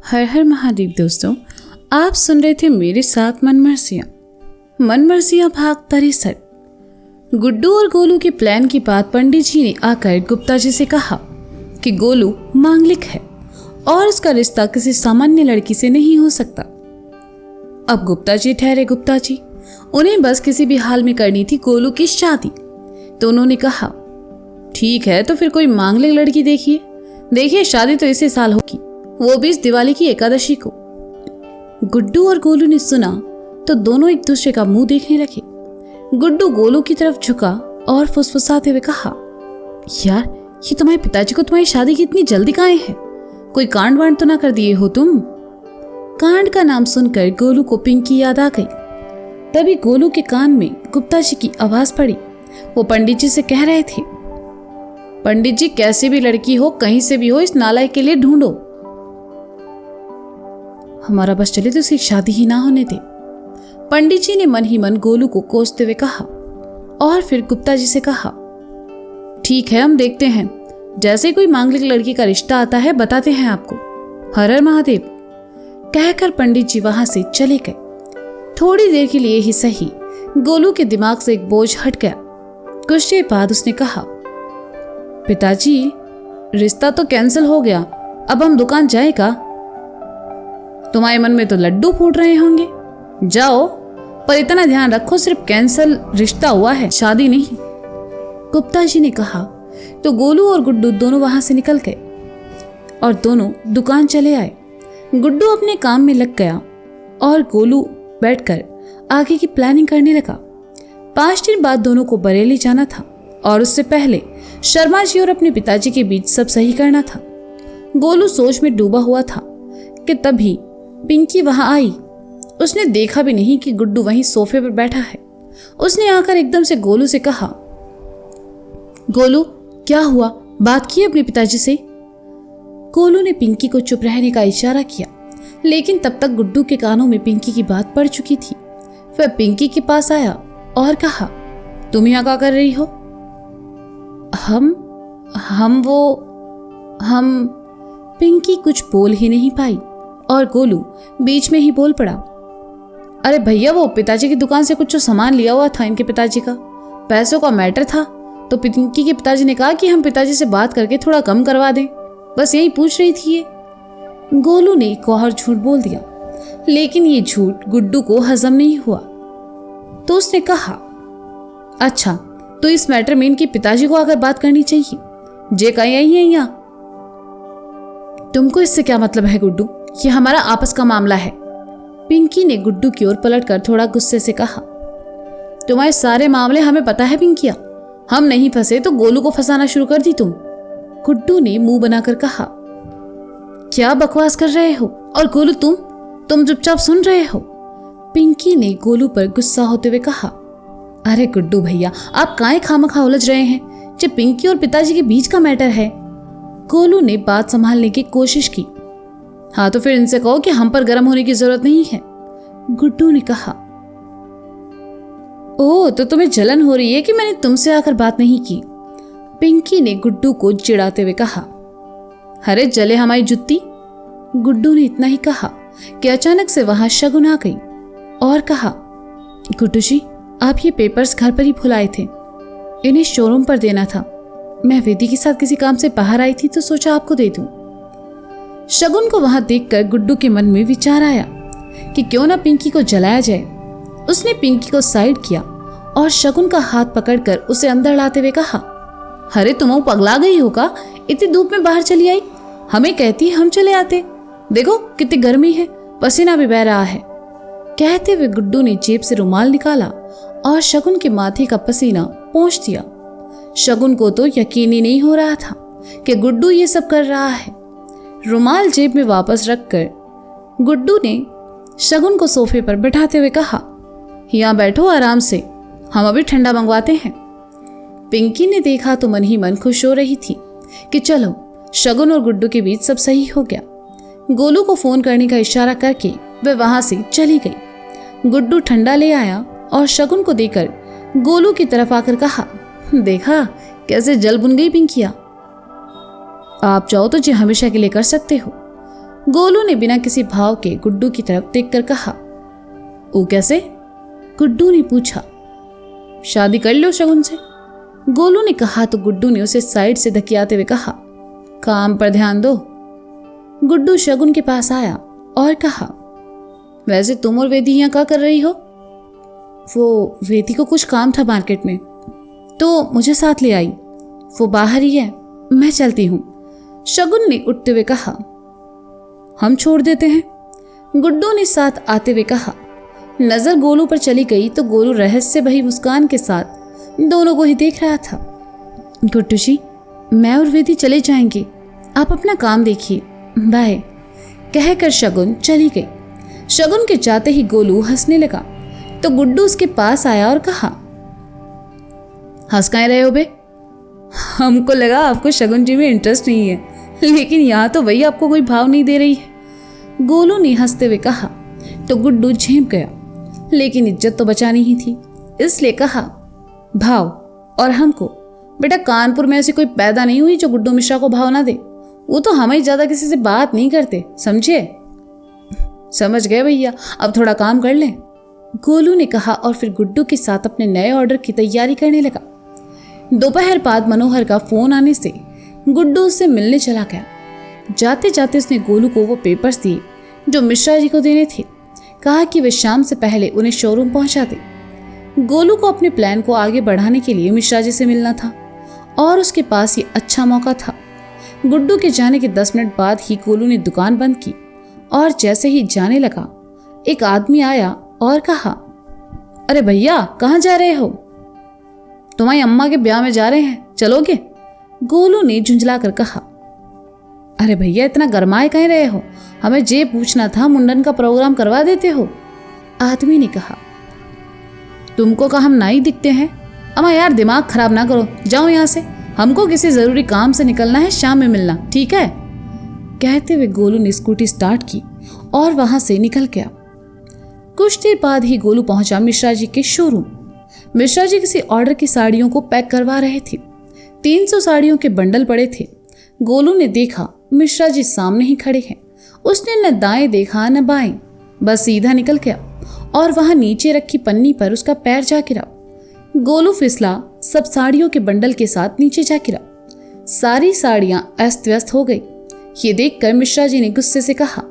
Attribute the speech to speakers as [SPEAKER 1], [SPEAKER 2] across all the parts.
[SPEAKER 1] हर हर महादेव दोस्तों, आप सुन रहे थे मेरे साथ मनमर्जियां भाग 63। गुड्डू और गोलू के प्लान की बात पंडित जी ने आकर गुप्ता जी से कहा कि गोलू मांगलिक है और उसका रिश्ता किसी सामान्य लड़की से नहीं हो सकता। अब गुप्ता जी ठहरे गुप्ता जी, उन्हें बस किसी भी हाल में करनी थी गोलू की शादी। तो उन्होंने कहा ठीक है, तो फिर कोई मांगलिक लड़की देखिए शादी तो इसी साल होगी, वो भी इस दिवाली की एकादशी को। गुड्डू और गोलू ने सुना तो दोनों एक दूसरे का मुंह देखने लगे। गुड्डू गोलू की तरफ झुका और फुसफुसाते हुए कहा, यार ये तुम्हारे पिताजी को तुम्हारी शादी की इतनी जल्दी काहे है? कोई कांड वांड तो ना कर दिए हो तुम? कांड का नाम सुनकर गोलू को पिंकी याद आ गई। तभी गोलू के कान में गुप्ता जी की आवाज पड़ी। वो पंडित जी से कह रहे थे, पंडित जी कैसी भी लड़की हो, कहीं से भी हो, इस नालायक के लिए ढूंढो। हमारा बस चले तो उसकी शादी ही ना होने दे। पंडित जी ने मन ही मन गोलू को कोसते हुए कहा और फिर गुप्ता जी से कहा, ठीक है हम देखते हैं, जैसे कोई मांगलिक लड़की का रिश्ता आता है बताते हैं आपको। हर हर महादेव। कहकर पंडित जी वहां से चले गए। थोड़ी देर के लिए ही सही गोलू के दिमाग से एक बोझ हट गया। कुछ देर बाद उसने कहा, पिताजी रिश्ता तो कैंसिल हो गया, अब हम दुकान जाए का? तुम्हारे मन में तो लड्डू फूट रहे होंगे, जाओ, पर इतना ध्यान रखो सिर्फ कैंसिल रिश्ता हुआ है, शादी नहीं। गुप्ता जी ने कहा तो गोलू और गुड्डू दोनों वहां से निकल गए और दोनों दुकान चले आए। गुड्डू अपने काम में लग गया और गोलू बैठकर आगे की प्लानिंग करने लगा। 5 दिन बाद दोनों को बरेली जाना था और उससे पहले शर्मा जी और अपने पिताजी के बीच सब सही करना था। गोलू सोच में डूबा हुआ था कि तभी पिंकी वहां आई। उसने देखा भी नहीं कि गुड्डू वहीं सोफे पर बैठा है। उसने आकर एकदम से गोलू से कहा, गोलू क्या हुआ, बात की अपने पिताजी से? गोलू ने पिंकी को चुप रहने का इशारा किया, लेकिन तब तक गुड्डू के कानों में पिंकी की बात पड़ चुकी थी। वह पिंकी के पास आया और कहा, तुम यहाँ क्या कर रही हो? हम पिंकी कुछ बोल ही नहीं पाई और गोलू बीच में ही बोल पड़ा, अरे भैया वो पिताजी की दुकान से कुछ सामान लिया हुआ था इनके पिताजी का, पैसों का मैटर था, तो पिंकी के पिताजी ने कहा कि हम पिताजी से बात करके थोड़ा कम करवा दें, बस यही पूछ रही थी ये। गोलू ने एक और झूठ बोल दिया, लेकिन ये झूठ गुड्डू को हजम नहीं हुआ। तो उसने कहा, अच्छा तो इस मैटर में इनके पिताजी को आकर बात करनी चाहिए, जे कहीं आई है यहाँ। तुमको इससे क्या मतलब है गुड्डू, ये हमारा आपस का मामला है। पिंकी ने गुड्डू की ओर पलटकर थोड़ा गुस्से से कहा, तुम्हारे सारे मामले हमें पता है पिंकिया, हम नहीं फंसे तो गोलू को फंसाना शुरू कर दी तुम। गुड्डू ने मुंह बनाकर कहा, क्या बकवास कर रहे हो? और गोलू तुम चुपचाप सुन रहे हो? पिंकी ने गोलू पर गुस्सा होते हुए कहा, अरे गुड्डू भैया आप काहे खामखा उलझ रहे हैं, जब पिंकी और पिताजी के बीच का मैटर है। गोलू ने बात संभालने की कोशिश की। हाँ तो फिर इनसे कहो कि हम पर गर्म होने की जरूरत नहीं है। गुड्डू ने कहा, ओह तो तुम्हें जलन हो रही है कि मैंने तुमसे आकर बात नहीं की? पिंकी ने गुड्डू को चिढ़ाते हुए कहा, अरे जले हमारी जुत्ती। गुड्डू ने इतना ही कहा कि अचानक से वहां शगुन आ गई और कहा, गुड्डू जी आप ये पेपर्स घर पर ही भुलाए थे, इन्हें शोरूम पर देना था, मैं वेदी के साथ किसी काम से बाहर आई थी तो सोचा आपको दे दूं। शगुन को वहां देखकर गुड्डू के मन में विचार आया कि क्यों ना पिंकी को जलाया जाए। उसने पिंकी को साइड किया और शगुन का हाथ पकड़कर उसे अंदर लाते हुए कहा, अरे तुम पगला गई हो का, इतनी धूप में बाहर चली आई, हमें कहती हम चले आते, देखो कितनी गर्मी है, पसीना भी बह रहा है। कहते हुए गुड्डू ने जेब से रुमाल निकाला और शगुन के माथे का पसीना पोंछ दिया। शगुन को तो यकीन ही नहीं हो रहा था कि गुड्डू ये सब कर रहा है। रुमाल जेब में वापस रखकर गुड्डू ने शगुन को सोफे पर बैठाते हुए कहा, यहाँ बैठो आराम से, हम अभी ठंडा मंगवाते हैं। पिंकी ने देखा तो मन ही मन खुश हो रही थी कि चलो शगुन और गुड्डू के बीच सब सही हो गया। गोलू को फोन करने का इशारा करके वह वहां से चली गई। गुड्डू ठंडा ले आया और शगुन को देकर गोलू की तरफ आकर कहा, देखा कैसे जल बुन गई पिंकिया, आप चाहो तो जी हमेशा के लिए कर सकते हो। गोलू ने बिना किसी भाव के गुड्डू की तरफ देखकर कहा। वो कैसे? गुड्डू ने पूछा। शादी कर लो शगुन से, गोलू ने कहा तो गुड्डू ने उसे साइड से धकियाते हुए कहा, काम पर ध्यान दो। गुड्डू शगुन के पास आया और कहा, वैसे तुम और वेदी यहाँ क्या कर रही हो? वो वेदी को कुछ काम था मार्केट में तो मुझे साथ ले आई, वो बाहर ही है, मैं चलती हूँ, शगुन ने उठते हुए कहा। हम छोड़ देते हैं, गुड्डू ने साथ आते हुए कहा। नजर गोलू पर चली गई तो गोलू रहस्य भरी मुस्कान के साथ दोनों को ही देख रहा था। गुड्डू जी, मैं और वेदी चले जाएंगे, आप अपना काम देखिए, बाय, कहकर शगुन चली गई। शगुन के जाते ही गोलू हंसने लगा तो गुड्डू उसके पास आया और कहा, हंस काहे रहे हो बे? हमको लगा आपको शगुन जी में इंटरेस्ट नहीं है, लेकिन यहाँ तो वही आपको कोई भाव नहीं दे रही है, गोलू ने हंसते हुए कहा तो गुड्डू झेंप गया, लेकिन इज्जत तो बचानी ही थी, इसलिए कहा, भाव और हमको? बेटा कानपुर में ऐसी कोई पैदा नहीं हुई जो गुड्डू मिश्रा को भाव ना दे, वो तो हमें ज्यादा किसी से बात नहीं करते, समझे? समझ गए भैया, अब थोड़ा काम कर लें, गोलू ने कहा और फिर गुड्डू के साथ अपने नए ऑर्डर की तैयारी करने लगा। दोपहर बाद मनोहर का फोन आने से गुड्डू उससे मिलने चला गया। जाते जाते उसने गोलू को वो पेपर्स दिए जो मिश्रा जी को देने थे, कहा कि वे शाम से पहले उन्हें शोरूम पहुंचा दे। गोलू को अपने प्लान को आगे बढ़ाने के लिए मिश्रा जी से मिलना था और उसके पास ये अच्छा मौका था। गुड्डू के जाने के 10 मिनट बाद ही गोलू ने दुकान बंद की और जैसे ही जाने लगा एक आदमी आया और कहा, अरे भैया कहाँ जा रहे हो? तुम्हारी अम्मा के ब्याह में जा रहे हैं, चलोगे? गोलू ने झुंझला कर कहा। अरे भैया इतना गरमाए कहीं रहे हो, हमें जे पूछना था, मुंडन का प्रोग्राम करवा देते हो, आदमी ने कहा। तुमको का हम नाई दिखते हैं? अम्मा यार दिमाग खराब ना करो, जाओ यहाँ से, हमको किसी जरूरी काम से निकलना है, शाम में मिलना, ठीक है? कहते हुए गोलू ने स्कूटी स्टार्ट की और वहां से निकल गया। कुछ देर बाद ही गोलू पहुंचा मिश्रा जी के शोरूम। मिश्रा जी किसी ऑर्डर की साड़ियों को पैक करवा रहे थे। 300 साड़ियों के बंडल पड़े थे। गोलू ने देखा मिश्रा जी सामने ही खड़े हैं। उसने न दाएं देखा न बाएं, बस सीधा निकल गया और वहां नीचे रखी पन्नी पर उसका पैर जा गिरा। गोलू फिसला, सब साड़ियों के बंडल के साथ नीचे जा गिरा। सारी साड़ियां अस्त व्यस्त हो गई। ये देखकर मिश्रा जी ने गुस्से से कहा,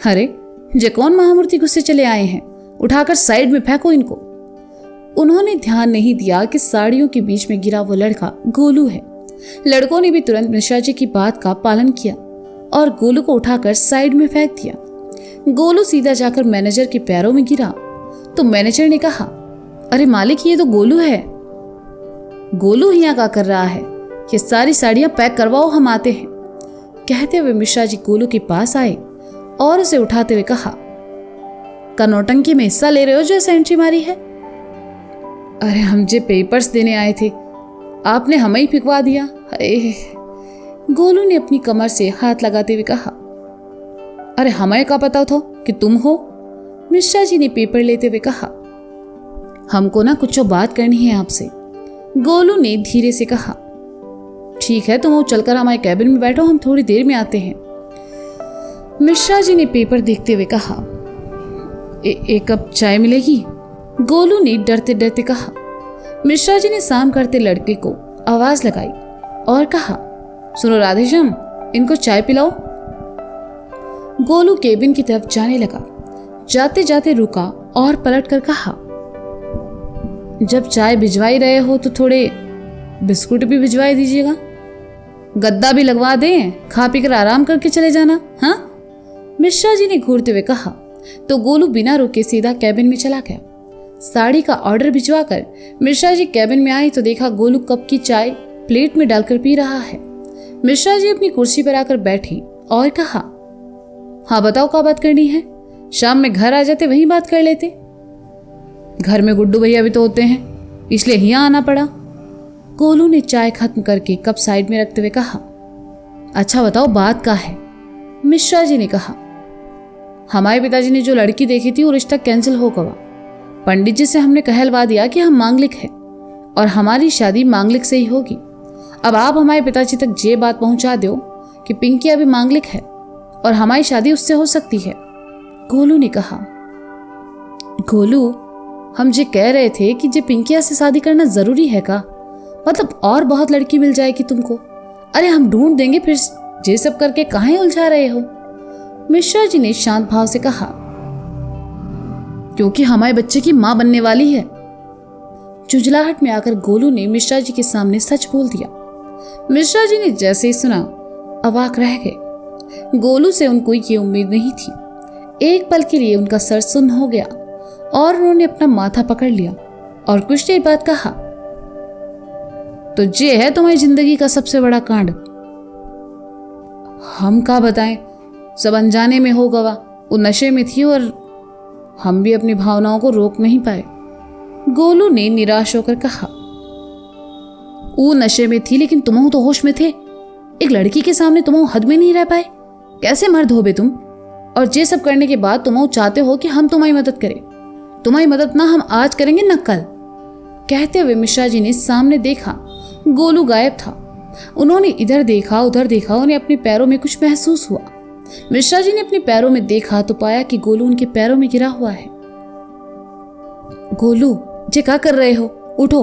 [SPEAKER 1] अरे जे कौन महामूर्ति गुस्से चले आए हैं, उठाकर साइड में फेंको इनको। उन्होंने ध्यान नहीं दिया कि साड़ियों के बीच में गिरा वो लड़का गोलू है। लड़कों ने भी तुरंत मिश्रा जी की बात का पालन किया और गोलू को उठाकर साइड में फेंक दिया। गोलू सीधा जाकर मैनेजर के पैरों में गिरा तो मैनेजर ने कहा, अरे मालिक ये तो गोलू है। गोलू यहाँ क्या कर रहा है? ये सारी साड़ियां पैक करवाओ, हम आते हैं। कहते हुए मिश्रा जी गोलू के पास आए और उसे उठाते हुए कहा, का नौटंकी में हिस्सा ले रहे हो जो ऐसे एंट्री मारी है? अरे हम जे पेपर्स देने आए थे, आपने हमें ही फिकवा दिया। गोलू ने अपनी कमर से हाथ लगाते हुए कहा, अरे हमें क्या पता था कि तुम हो? मिश्रा जी ने पेपर लेते हुए कहा, हमको ना कुछ बात करनी है आपसे। गोलू ने धीरे से कहा, ठीक है तुम चलकर हमारे कैबिन में बैठो, हम थोड़ी देर में आते हैं। मिश्रा जी ने पेपर देखते हुए कहा, एक कप चाय मिलेगी? गोलू ने डरते डरते कहा। मिश्रा जी ने साम करते लड़के को आवाज लगाई और कहा, सुनो राधेश्याम, इनको चाय पिलाओ। गोलू केबिन की तरफ जाने लगा। जाते जाते रुका और पलट कर कहा, जब चाय भिजवाई रहे हो तो थोड़े बिस्कुट भी भिजवाई दीजिएगा, गद्दा भी लगवा दें, खा पी कर आराम करके चले जाना। हाँ, मिश्रा जी ने घूरते हुए कहा तो गोलू बिना रुके सीधा कैबिन में चला गया। साड़ी का ऑर्डर भिजवाकर मिश्रा जी कैबिन में आई तो देखा गोलू कप की चाय प्लेट में डालकर पी रहा है। मिश्रा जी अपनी कुर्सी पर आकर बैठी और कहा, हाँ बताओ क्या बात करनी है? शाम में घर आ जाते वहीं बात कर लेते। घर में गुड्डू भैया भी तो होते हैं, इसलिए यहाँ आना पड़ा। गोलू ने चाय खत्म करके कप साइड में रखते हुए कहा, अच्छा बताओ बात क्या है? मिश्रा जी ने कहा, हमारे पिताजी ने जो लड़की देखी थी वो रिश्ता कैंसिल हो गया। पंडित जी से हमने कहलवा दिया कि हम मांगलिक हैं और हमारी शादी मांगलिक से ही होगी। अब आप हमारे पिताजी तक ये बात पहुंचा दो कि पिंकी अभी मांगलिक है और हमारी शादी उससे हो सकती है। गोलू ने कहा। गोलू, हम जे कह रहे थे कि जे पिंकिया से शादी करना जरूरी है का? मतलब और बहुत लड़की मिल जाएगी तुमको। अरे हम ढूंढ देंगे, फिर ये सब करके काहे उलझा रहे हो? मिश्रा जी ने शांत भाव से कहा। क्योंकि हमारे बच्चे की मां बनने वाली है। चुंझलाहट में आकर गोलू ने मिश्रा जी के सामने सच बोल दिया। मिश्रा जी ने जैसे ही सुना अवाक रह गए। गोलू से उनको ये उम्मीद नहीं थी। एक पल के लिए उनका सर सुन्न हो गया और उन्होंने अपना माथा पकड़ लिया और कुछ देर बाद कहा, तो ये है तुम्हारी जिंदगी का सबसे बड़ा कांड? हम क्या बताएं, सब अनजाने में हो गवा। वो नशे में थी और हम भी अपनी भावनाओं को रोक नहीं पाए। गोलू ने निराश होकर कहा। वो नशे में थी लेकिन तुम तो होश में थे। एक लड़की के सामने तुम हद में नहीं रह पाए। कैसे मर्द हो बे तुम? और ये सब करने के बाद तुम चाहते हो कि हम तुम्हारी मदद करें। तुम्हारी मदद ना हम आज करेंगे ना कल। कहते हुए मिश्रा जी ने सामने देखा, गोलू गायब था। उन्होंने इधर देखा उधर देखा, उन्हें अपने पैरों में कुछ महसूस हुआ। मिश्रा जी ने अपने पैरों में देखा तो पाया कि गोलू उनके पैरों में गिरा हुआ है। गोलू, ये क्या कर रहे हो? उठो।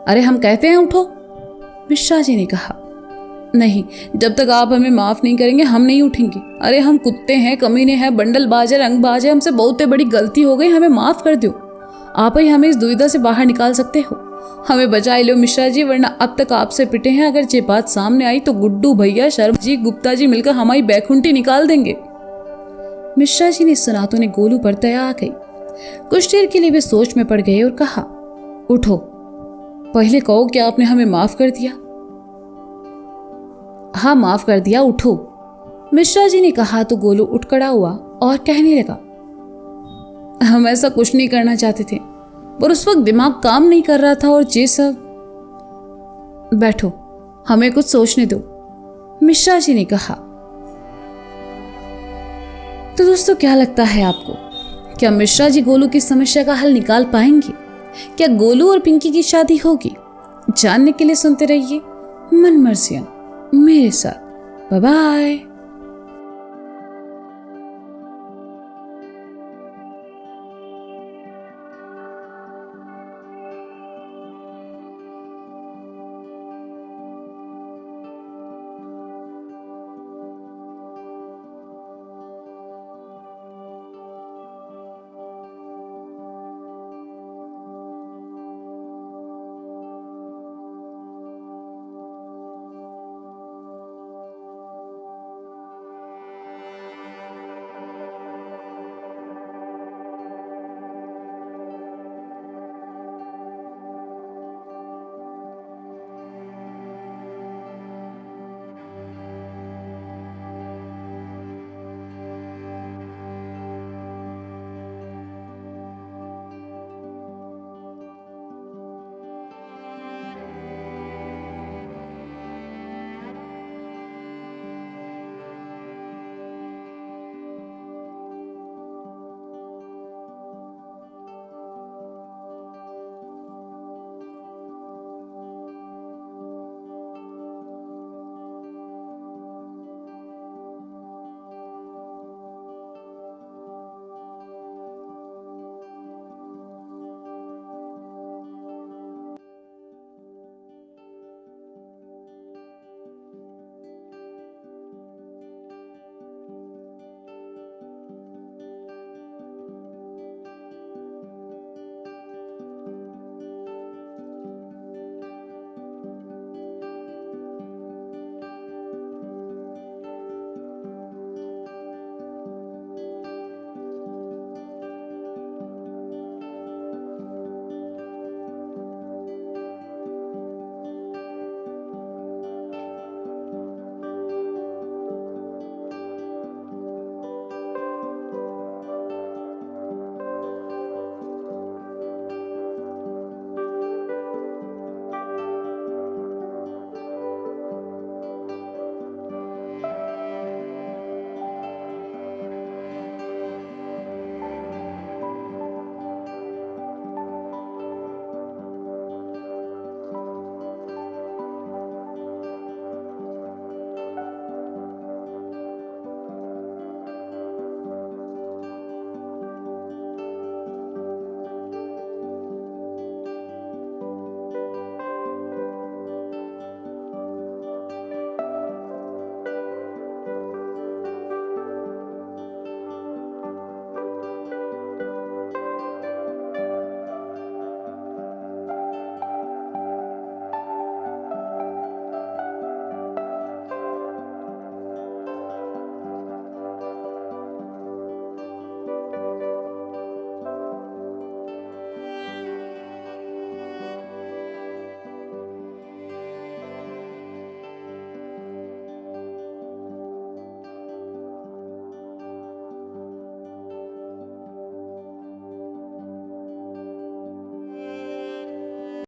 [SPEAKER 1] अरे हम कहते हैं उठो। मिश्रा जी ने कहा। नहीं, जब तक आप हमें माफ नहीं करेंगे हम नहीं उठेंगे। अरे हम कुत्ते हैं, कमीने हैं, बंडलबाज है, रंगबाज है, हमसे बहुत बड़ी गलती हो गई, हमें माफ कर दो। आप ही हमें इस दुविधा से बाहर निकाल सकते हो। हमें बचा लो मिश्रा जी, वरना अब तक आपसे पिटे हैं। अगर ये बात सामने आई तो गुड्डू भैया, शर्मा जी, गुप्ता जी मिलकर हमारी बैकुंठी निकाल देंगे। मिश्रा जी ने सुना तो उन्हें गोलू पर दया आ गई। कुछ देर के लिए वे सोच में पड़ गए और कहा, उठो। पहले कहो क्या आपने हमें माफ कर दिया? हाँ, माफ कर दिया, उठो। मिश्रा जी ने कहा तो गोलू उठ खड़ा हुआ और कहने लगा, हम ऐसा कुछ नहीं करना चाहते थे, पर उस वक्त दिमाग काम नहीं कर रहा था और ये सब। बैठो, हमें कुछ सोचने दो, मिश्रा जी ने कहा। तो दोस्तों, क्या लगता है आपको, क्या मिश्रा जी गोलू की समस्या का हल निकाल पाएंगे? क्या गोलू और पिंकी की शादी होगी? जानने के लिए सुनते रहिए मन मर्जियां मेरे साथ। Bye bye.